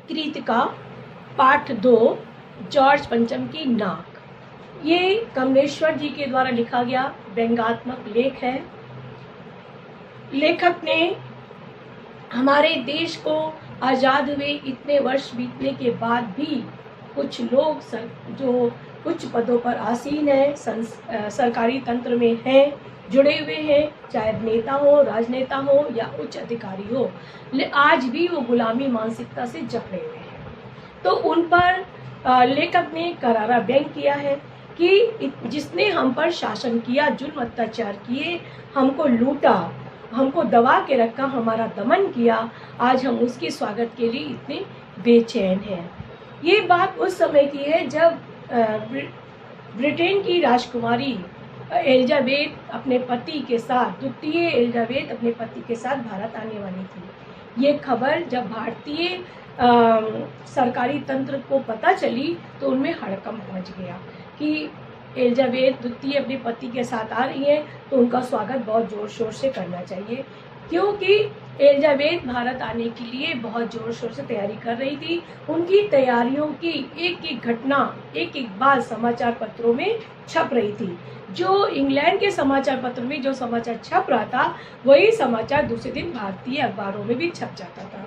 कृतिका पाठ 2 जॉर्ज पंचम की नाक। ये कमलेश्वर जी के द्वारा लिखा गया व्यंग्यात्मक लेख है। लेखक ने हमारे देश को आज़ाद हुए इतने वर्ष बीतने के बाद भी कुछ लोग जो उच्च पदों पर आसीन है, सरकारी तंत्र में हैं, जुड़े हुए हैं, चाहे नेता हो, राजनेता हो या उच्च अधिकारी हो, आज भी वो गुलामी मानसिकता से जकड़े हुए हैं। तो उन पर लेखक ने करारा व्यंग किया है कि जिसने हम पर शासन किया, जुल्म अत्याचार किए, हमको लूटा, हमको दबा के रखा, हमारा दमन किया, आज हम उसके स्वागत के लिए इतने बेचैन हैं। ये बात उस समय की है जब ब्रिटेन की राजकुमारी एलिजाबेथ अपने पति के साथ, द्वितीय एलिजाबेथ अपने पति के साथ भारत आने वाली थी। ये खबर जब भारतीय सरकारी तंत्र को पता चली तो उनमें हड़कंप मच गया कि एलिजाबेथ द्वितीय अपने पति के साथ आ रही है, तो उनका स्वागत बहुत ज़ोर शोर से करना चाहिए, क्योंकि एलिजाबेथ भारत आने के लिए बहुत ज़ोर शोर से तैयारी कर रही थी। उनकी तैयारियों की एक एक घटना, एक एक बात समाचार पत्रों में छप रही थी। जो इंग्लैंड के समाचार पत्र में जो समाचार छप रहा था, वही समाचार दूसरे दिन भारतीय अखबारों में भी छप जाता था।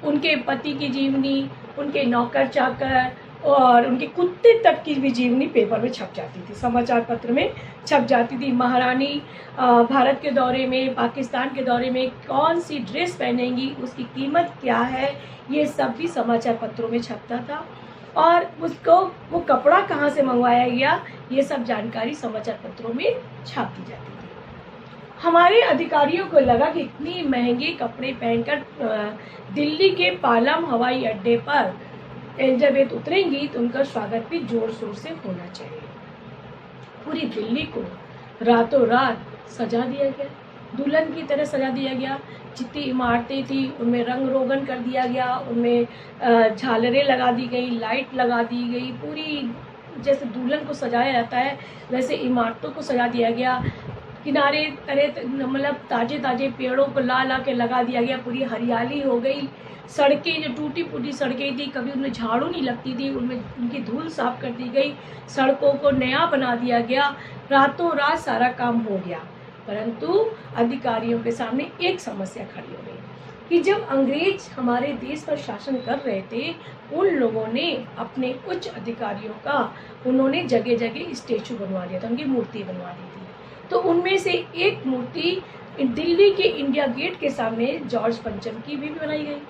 उनके पति की जीवनी, उनके नौकर चाकर और उनके कुत्ते तक की भी जीवनी पेपर में छप जाती थी, समाचार पत्र में छप जाती थी। महारानी भारत के दौरे में, पाकिस्तान के दौरे में कौन सी ड्रेस पहनेंगी, उसकी कीमत क्या है, ये सब भी समाचार पत्रों में छपता था। और उसको वो कपड़ा कहाँ से मंगवाया गया, ये सब जानकारी समाचार पत्रों में छाप दी जाती थी। हमारे अधिकारियों को लगा कि इतनी महंगे कपड़े पहनकर दिल्ली के पालम हवाई अड्डे पर एलिजाबेथ उतरेंगी तो उनका स्वागत भी जोर शोर से होना चाहिए। पूरी दिल्ली को रातों रात सजा दिया गया, दुल्हन की तरह सजा दिया गया। जितनी इमारतें थी उनमें रंग रोगन कर दिया गया, उनमें झालरें लगा दी गई, लाइट लगा दी गई। पूरी जैसे दुल्हन को सजाया जाता है वैसे इमारतों को सजा दिया गया। किनारे तरह मतलब ताजे ताजे पेड़ों को ला के लगा दिया गया, पूरी हरियाली हो गई। सड़कें जो टूटी फूटी सड़कें थी, कभी उनमें झाड़ू नहीं लगती थी, उनमें उनकी धूल साफ कर दी गई, सड़कों को नया बना दिया गया। रातों रात सारा काम हो गया, परंतु अधिकारियों के सामने एक समस्या खड़ी हो गई कि जब अंग्रेज हमारे देश पर शासन कर रहे थे, उन लोगों ने अपने उच्च अधिकारियों का उन्होंने जगह जगह स्टेचू बनवा दिया था, उनकी मूर्ति बनवा दी थी। तो उनमें से एक मूर्ति दिल्ली के इंडिया गेट के सामने जॉर्ज पंचम की भी बनाई गई।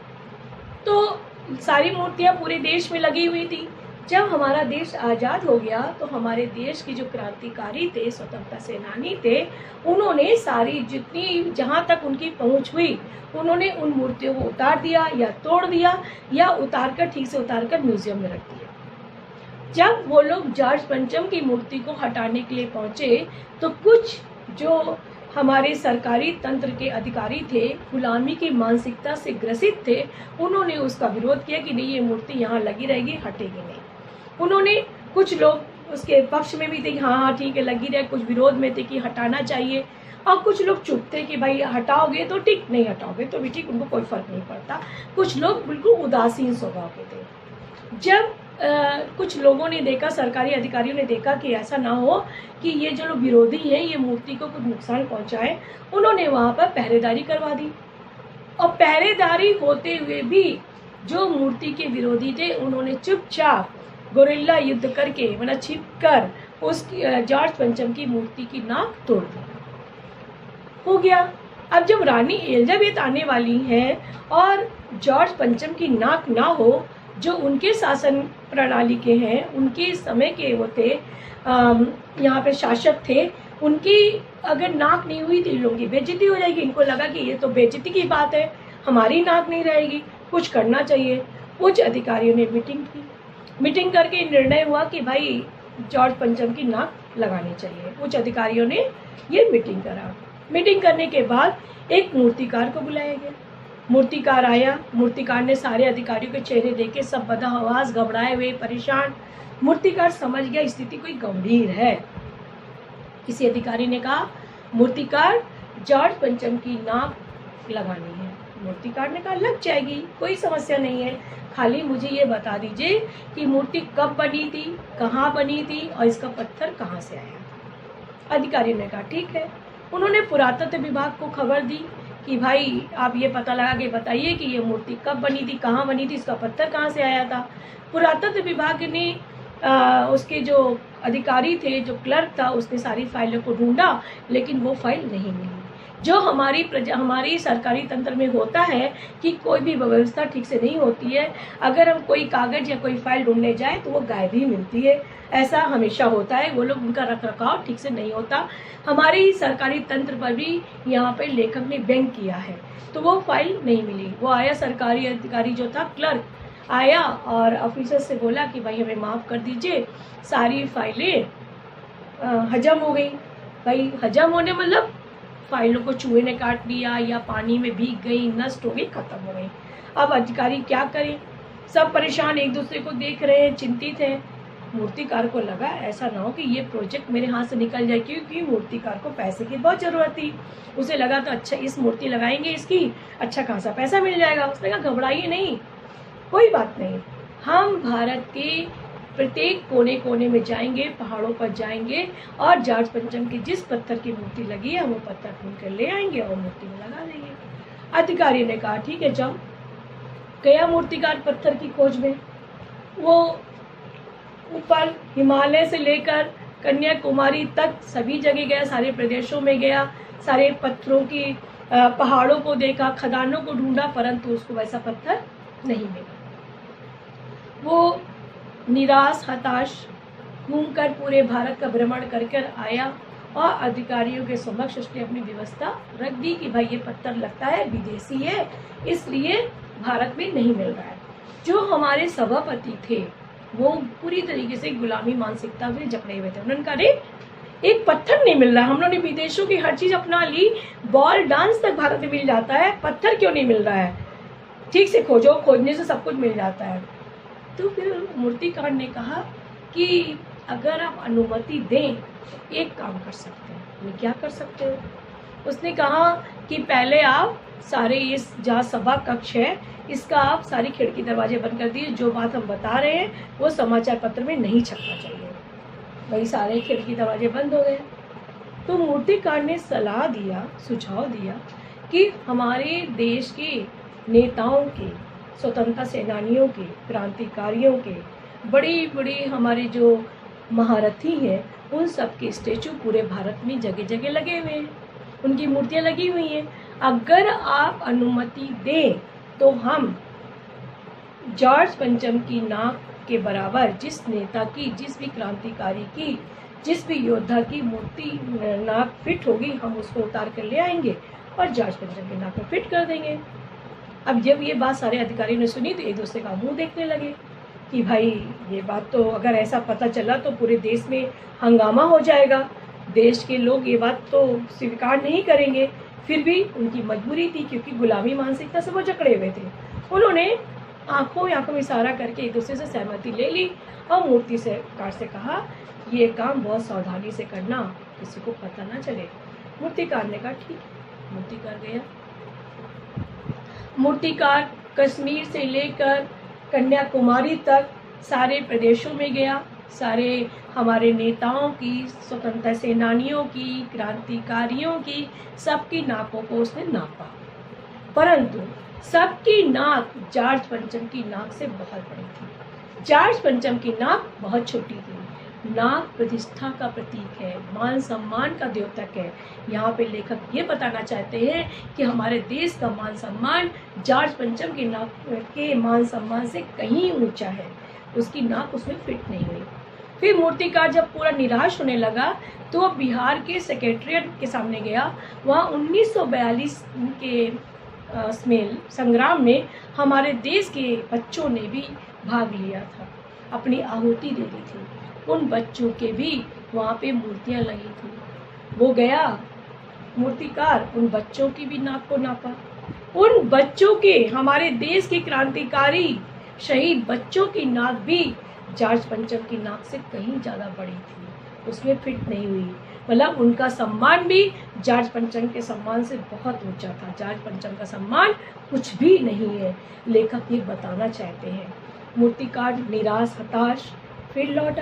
तो सारी मूर्तियां पूरे देश में लगी हुई थी। जब हमारा देश आज़ाद हो गया तो हमारे देश के जो क्रांतिकारी थे, स्वतंत्रता सेनानी थे, उन्होंने सारी जितनी जहां तक उनकी पहुंच हुई, उन्होंने उन मूर्तियों को उतार दिया या तोड़ दिया या ठीक से उतार कर म्यूजियम में रख दिया। जब वो लोग जॉर्ज पंचम की मूर्ति को हटाने के लिए पहुंचे तो कुछ जो हमारे सरकारी तंत्र के अधिकारी थे, गुलामी की मानसिकता से ग्रसित थे, उन्होंने उसका विरोध किया कि नहीं, ये मूर्ति यहाँ लगी रहेगी, हटेगी नहीं। उन्होंने कुछ लोग उसके पक्ष में भी थे कि हाँ ठीक है लगी रहे, कुछ विरोध में थे कि हटाना चाहिए, और कुछ लोग चुप थे कि भाई हटाओगे तो ठीक, नहीं हटाओगे तो भी ठीक, उनको कोई फर्क नहीं पड़ता। कुछ लोग बिल्कुल उदासीन स्वभाव के थे। जब कुछ लोगों ने देखा, सरकारी अधिकारियों ने देखा कि ऐसा ना हो कि ये जो लोग विरोधी हैं ये मूर्ति को कुछ नुकसान पहुंचाए, उन्होंने वहाँ पर पहरेदारी करवा दी। और पहरेदारी होते हुए भी जो मूर्ति के विरोधी थे, उन्होंने चुपचाप गोरिल्ला युद्ध करके, मतलब छिप कर उस जॉर्ज पंचम की मूर्ति की नाक तोड़ दी। हो गया। अब जब रानी एलिजाबेथ आने वाली हैं और जॉर्ज पंचम की नाक ना हो, जो उनके शासन प्रणाली के हैं, उनके समय के वो थे, यहाँ पे शासक थे, उनकी अगर नाक नहीं हुई तो इन लोगों की बेइज्जती हो जाएगी। इनको लगा कि ये तो बेइज्जती की बात है, हमारी नाक नहीं रहेगी, कुछ करना चाहिए। उच्च अधिकारियों ने मीटिंग की। मीटिंग करके निर्णय हुआ कि भाई जॉर्ज पंचम की नाक लगानी चाहिए। उच्च अधिकारियों ने ये मीटिंग करा। मीटिंग करने के बाद एक मूर्तिकार को बुलाया गया। मूर्तिकार आया। मूर्तिकार ने सारे अधिकारियों के चेहरे देखे, सब बदहवास, घबराए हुए, परेशान। मूर्तिकार समझ गया स्थिति कोई गंभीर है। किसी अधिकारी ने कहा, मूर्तिकार जॉर्ज पंचम की नाक लगानी है। मूर्तिकार ने कहा लग जाएगी, कोई समस्या नहीं है, खाली मुझे ये बता दीजिए कि मूर्ति कब बनी थी, कहाँ बनी थी और इसका पत्थर कहाँ से आया। अधिकारी ने कहा ठीक है। उन्होंने पुरातत्व विभाग को खबर दी कि भाई आप ये पता लगा के बताइए कि ये मूर्ति कब बनी थी, कहाँ बनी थी, इसका पत्थर कहाँ से आया था। पुरातत्व विभाग ने उसके जो अधिकारी थे, जो क्लर्क था, उसने सारी फाइलों को ढूंढा, लेकिन वो फाइल नहीं मिली। जो हमारी सरकारी तंत्र में होता है कि कोई भी व्यवस्था ठीक से नहीं होती है, अगर हम कोई कागज या कोई फाइल ढूंढने जाए तो वो गायब ही मिलती है। ऐसा हमेशा होता है, वो लोग उनका रख रखाव ठीक से नहीं होता। हमारे ही सरकारी तंत्र पर भी यहाँ पे लेखक ने व्यंग किया है, तो वो फाइल नहीं मिली। वो आया, सरकारी अधिकारी जो था क्लर्क आया और ऑफिसर से बोला कि भाई हमें माफ़ कर दीजिए, सारी फाइलें हजम हो गई। भाई हजम होने मतलब फाइलों को चूहे ने काट लिया या पानी में भीग गई, नष्ट हो गई, खत्म हो गई। अब अधिकारी क्या करें, सब परेशान एक दूसरे को देख रहे हैं, चिंतित हैं। मूर्तिकार को लगा ऐसा ना हो कि ये प्रोजेक्ट मेरे हाथ से निकल जाए, क्योंकि मूर्तिकार को पैसे की बहुत ज़रूरत थी। उसे लगा तो अच्छा इस मूर्ति लगाएंगे, इसकी अच्छा खासा पैसा मिल जाएगा। उसने कहा घबराइए नहीं, कोई बात नहीं, हम भारत के प्रत्येक कोने कोने में जाएंगे, पहाड़ों पर जाएंगे और जॉर्ज पंचम की जिस पत्थर की मूर्ति लगी है वो पत्थर ढूंढ कर ले आएंगे और मूर्ति में लगा देंगे। अधिकारी ने कहा ठीक है जाओ। गया मूर्तिकार पत्थर की खोज में। वो ऊपर हिमालय से लेकर कन्याकुमारी तक सभी जगह गया, सारे प्रदेशों में गया, सारे पत्थरों की पहाड़ों को देखा, खदानों को ढूंढा, परंतु उसको वैसा पत्थर नहीं मिला। वो निराश हताश घूमकर पूरे भारत का भ्रमण कर कर आया और अधिकारियों के समक्ष उसने अपनी व्यवस्था रख दी कि भाई ये पत्थर लगता है विदेशी है, इसलिए भारत में नहीं मिल रहा है। जो हमारे सभापति थे वो पूरी तरीके से गुलामी मानसिकता में जकड़े हुए थे। उन्होंने कहा अरे एक पत्थर नहीं मिल रहा, हम लोगों ने विदेशों की हर चीज़ अपना ली, बॉल डांस तक भारत में मिल जाता है, पत्थर क्यों नहीं मिल रहा है, ठीक से खोजो, खोजने से सब कुछ मिल जाता है। तो फिर मूर्तिकार ने कहा कि अगर आप अनुमति दें एक काम कर सकते हैं। मैं क्या कर सकते हो? उसने कहा कि पहले आप सारे इस जहाँ सभा कक्ष है इसका आप सारी खिड़की दरवाजे बंद कर दिए, जो बात हम बता रहे हैं वो समाचार पत्र में नहीं छपना चाहिए। वही सारे खिड़की दरवाजे बंद हो गए। तो मूर्तिकार ने सलाह दिया, सुझाव दिया कि हमारे देश के नेताओं के, स्वतंत्रता सेनानियों के, क्रांतिकारियों के, बड़ी बड़ी हमारे जो महारथी हैं उन सब के स्टेचू पूरे भारत में जगह जगह लगे हुए हैं, उनकी मूर्तियाँ लगी हुई हैं। अगर आप अनुमति दें तो हम जॉर्ज पंचम की नाक के बराबर जिस नेता की, जिस भी क्रांतिकारी की, जिस भी योद्धा की मूर्ति नाक फिट होगी हम उसको उतार कर ले आएंगे और जॉर्ज पंचम के नाक में फिट कर देंगे। अब जब ये बात सारे अधिकारियों ने सुनी तो एक दूसरे का मुंह देखने लगे कि भाई ये बात तो अगर ऐसा पता चला तो पूरे देश में हंगामा हो जाएगा, देश के लोग ये बात तो स्वीकार नहीं करेंगे। फिर भी उनकी मजबूरी थी क्योंकि गुलामी मानसिकता से वो जकड़े हुए थे। उन्होंने आंखों में इशारा करके एक दूसरे से सहमति ले ली और मूर्तिकार से कहा ये काम बहुत सावधानी से करना, किसी को पता ना चले। मूर्तिकार ने कहा ठीक है। मूर्तिकार गया। मूर्तिकार कश्मीर से लेकर कन्याकुमारी तक सारे प्रदेशों में गया, सारे हमारे नेताओं की, स्वतंत्रता सेनानियों की, क्रांतिकारियों की, सबकी नाकों को उसने नापा, परंतु सबकी नाक जॉर्ज पंचम की नाक से बहुत बड़ी थी। जॉर्ज पंचम की नाक बहुत छोटी थी। नाक प्रतिष्ठा का प्रतीक है, मान सम्मान का द्योतक है। यहाँ पे लेखक ये बताना चाहते हैं कि हमारे देश का मान सम्मान जॉर्ज पंचम की नाक के मान सम्मान से कहीं ऊंचा है। उसकी नाक उसमें फिट नहीं हुई। फिर मूर्तिकार जब पूरा निराश होने लगा तो वह बिहार के सेक्रेटरिएट के सामने गया। वहाँ 1942 के संग्राम में हमारे देश के बच्चों ने भी भाग लिया था, अपनी आहुति दे दी थी। उन बच्चों के भी वहाँ पे मूर्तियाँ लगी थी। वो गया मूर्तिकार, उन बच्चों की भी नाक को नापा। उन बच्चों के, हमारे देश के क्रांतिकारी शहीद बच्चों की नाक भी जॉर्ज पंचम की नाक से कहीं ज़्यादा बड़ी थी, उसमें फिट नहीं हुई। मतलब उनका सम्मान भी जॉर्ज पंचम के सम्मान से बहुत ऊंचा था। जॉर्ज पंचम का सम्मान कुछ भी नहीं है। लेखक ये बताना चाहते हैं। मूर्तिकार निराश हताश फिर लौट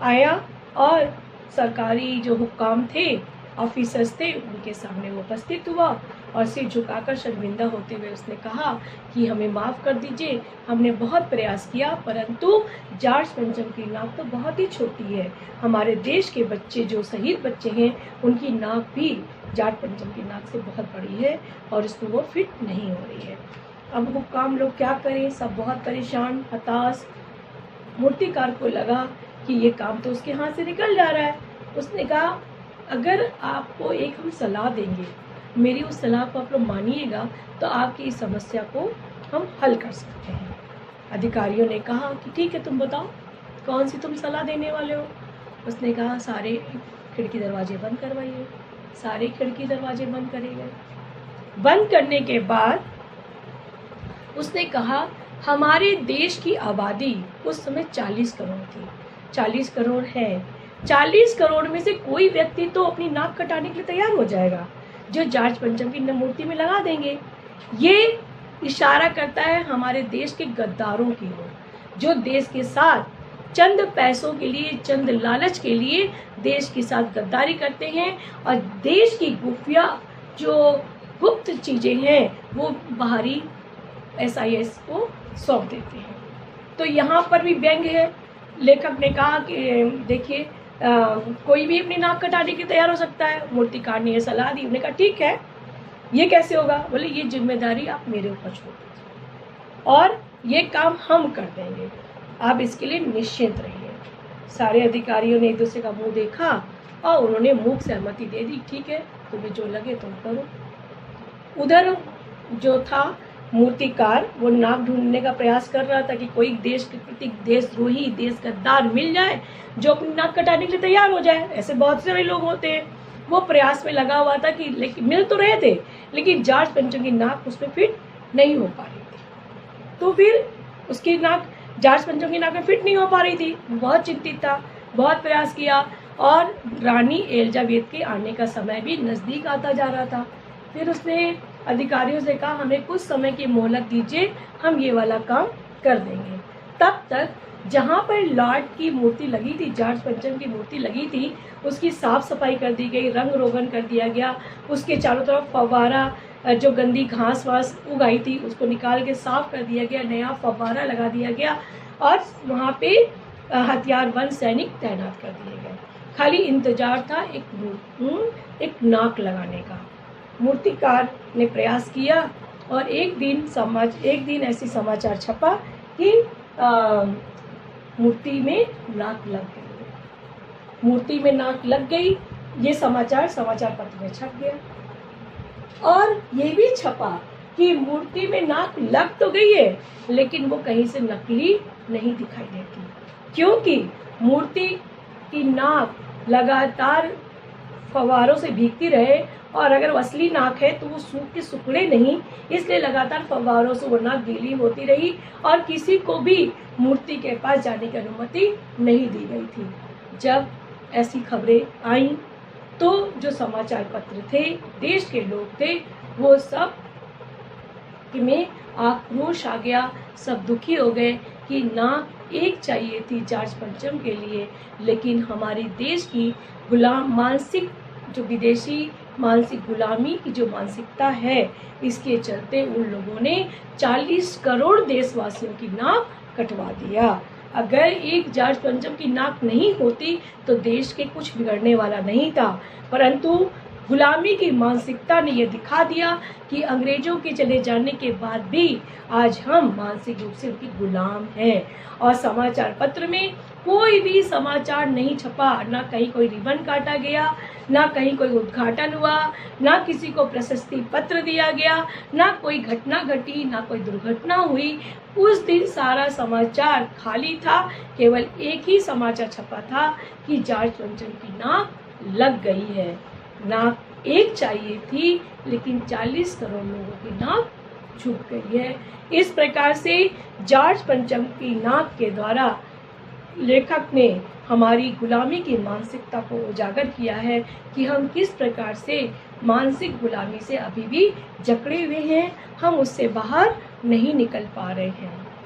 आया और सरकारी जो हुक्काम थे, ऑफिसर्स थे, उनके सामने वो उपस्थित हुआ और सिर झुकाकर शर्मिंदा होते हुए उसने कहा कि हमें माफ़ कर दीजिए, हमने बहुत प्रयास किया, परंतु जॉर्ज पंचम की नाक तो बहुत ही छोटी है। हमारे देश के बच्चे जो शहीद बच्चे हैं, उनकी नाक भी जॉर्ज पंचम की नाक से बहुत बड़ी है और उसमें वो फिट नहीं हो रही है। अब हुक्काम लोग क्या करें, सब बहुत परेशान हताश। मूर्तिकार को लगा कि ये काम तो उसके हाथ से निकल जा रहा है। उसने कहा अगर आपको एक हम सलाह देंगे, मेरी उस सलाह को आप लोग मानिएगा तो आपकी इस समस्या को हम हल कर सकते हैं। अधिकारियों ने कहा कि ठीक है, तुम बताओ कौन सी तुम सलाह देने वाले हो। उसने कहा सारे खिड़की दरवाजे बंद करवाइए। सारे खिड़की दरवाजे बंद करे गए। बंद करने के बाद उसने कहा हमारे देश की आबादी उस समय 40 करोड़ थी। 40 करोड़ है। 40 करोड़ में से कोई व्यक्ति तो अपनी नाक कटाने के लिए तैयार हो जाएगा, जो जॉर्ज पंचम की मूर्ति में लगा देंगे। ये इशारा करता है हमारे देश के गद्दारों की ओर, जो देश के साथ चंद पैसों के लिए, चंद लालच के लिए देश के साथ गद्दारी करते हैं और देश की खुफिया जो गुप्त चीजें हैं वो बाहरी SIS को सौंप देते हैं। तो यहाँ पर भी व्यंग है। लेखक ने कहा कि देखिए कोई भी अपनी नाक कटाने के तैयार हो सकता है। मूर्तिकार ने यह सलाह दी। उन्होंने कहा ठीक है, ये कैसे होगा। बोले ये जिम्मेदारी आप मेरे ऊपर छोड़ दीजिए और ये काम हम कर देंगे, आप इसके लिए निश्चिंत रहिए। सारे अधिकारियों ने एक दूसरे का मुंह देखा और उन्होंने मूक सहमति दे दी। ठीक है, तुम्हें जो लगे तुम करो। उधर जो था मूर्तिकार, वो नाक ढूंढने का प्रयास कर रहा था कि कोई देश के प्रति देशद्रोही, देश गद्दार मिल जाए जो अपनी नाक कटाने के लिए तैयार हो जाए। ऐसे बहुत सारे लोग होते हैं। वो प्रयास में लगा हुआ था कि लेकिन मिल तो रहे थे, लेकिन जॉर्ज पंचम की नाक उसमें फिट नहीं हो पा रही थी। तो फिर उसकी नाक जॉर्ज पंचम की नाक में फिट नहीं हो पा रही थी। बहुत चिंतित था, बहुत प्रयास किया और रानी एलिजाबेथ के आने का समय भी नज़दीक आता जा रहा था। फिर उसने अधिकारियों से कहा हमें कुछ समय की मोहलत दीजिए, हम ये वाला काम कर देंगे। तब तक जहाँ पर लॉर्ड की मूर्ति लगी थी, जॉर्ज पंचम की मूर्ति लगी थी, उसकी साफ सफाई कर दी गई, रंग रोगन कर दिया गया। उसके चारों तरफ फव्वारा, जो गंदी घास वास उगाई थी उसको निकाल के साफ कर दिया गया, नया फव्वारा लगा दिया गया और वहाँ पे हथियारबंद सैनिक तैनात कर दिए गए। खाली इंतजार था एक नाक लगाने का। मूर्तिकार ने प्रयास किया और एक दिन ऐसी समाचार छपा कि मूर्ति में नाक लग गई। मूर्ति में नाक लग गई, ये समाचार पत्र में छप गया और ये भी छपा कि मूर्ति में नाक लग तो गई है लेकिन वो कहीं से नकली नहीं दिखाई देती, क्योंकि मूर्ति की नाक लगातार फव्वारों से भीगती रहे और अगर असली नाक है तो वो सूख के सुखड़े नहीं, इसलिए लगातार फव्वारों से वो नाक गीली होती रही और किसी को भी मूर्ति के पास जाने की अनुमति नहीं दी गई थी। जब ऐसी खबरें आईं तो जो समाचार पत्र थे, देश के लोग थे, वो सब में आक्रोश आ गया। सब दुखी हो गए कि नाक एक चाहिए थी जॉर्ज पंचम के लिए, लेकिन हमारे देश की जो विदेशी मानसिक गुलामी की जो मानसिकता है, इसके चलते उन लोगों ने 40 करोड़ देशवासियों की नाक कटवा दिया। अगर एक जॉर्ज पंचम की नाक नहीं होती तो देश के कुछ बिगड़ने वाला नहीं था, परंतु गुलामी की मानसिकता ने यह दिखा दिया कि अंग्रेजों के चले जाने के बाद भी आज हम मानसिक रूप से उनकी गुलाम हैं। और समाचार पत्र में कोई भी समाचार नहीं छपा, ना कहीं कोई रिबन काटा गया, ना कहीं कोई उद्घाटन हुआ, ना किसी को प्रशस्ति पत्र दिया गया, ना कोई घटना घटी, ना कोई दुर्घटना हुई। उस दिन सारा समाचार खाली था। केवल एक ही समाचार छपा था कि जॉर्ज पंचम की नाक लग गई है। नाक एक चाहिए थी लेकिन 40 करोड़ लोगों की नाक झुक गई है। इस प्रकार से जॉर्ज पंचम की नाक के द्वारा लेखक ने हमारी गुलामी की मानसिकता को उजागर किया है कि हम किस प्रकार से मानसिक गुलामी से अभी भी जकड़े हुए हैं, हम उससे बाहर नहीं निकल पा रहे हैं।